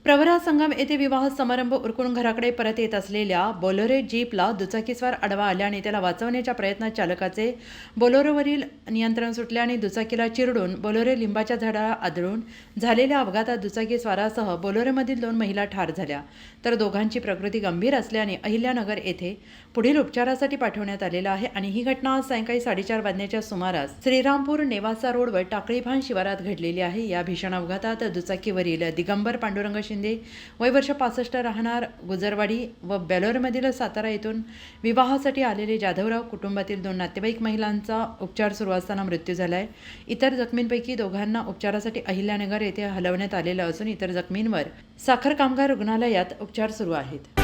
प्रवरा संगम येथे विवाह समारंभ उरकून घराकडे परत येत असलेल्या बोलेरो जीपला दुचाकीस्वार आडवा आल्याने त्याला वाचवण्याच्या प्रयत्नात चालकाचे बोलेरोवरील नियंत्रण सुटले आणि दुचाकीला चिरडून बोलेरो लिंबाच्या झाडाला आदळून झालेल्या अपघातात दुचाकीस्वारासह बोलेरोमधील 2 महिला ठार झाल्या, तर दोघांची प्रकृती गंभीर असल्याने अहिल्यानगर येथे पुढील उपचारासाठी पाठवण्यात आलेला आहे. आणि ही घटना आज सायंकाळी 4:30 वाजण्याच्या सुमारास श्रीरामपूर नेवासा रोडवर टाकळीभान शिवारात घडलेली आहे. या भीषण अपघातात दुचाकीवरील दिगंबर पांडुरंग शिंदे वय वर्ष 65 राहणार गुजरवाडी व बेलोरमधील सातारा येथून विवाहासाठी आलेले जाधवराव कुटुंबातील 2 नातेवाईक महिलांचा उपचार सुरू असताना मृत्यू झाला आहे. इतर जखमींपैकी दोघांना उपचारासाठी अहिल्यानगर येथे हलवण्यात आलेलं असून इतर जखमींवर साखर कामगार रुग्णालयात उपचार सुरू आहेत.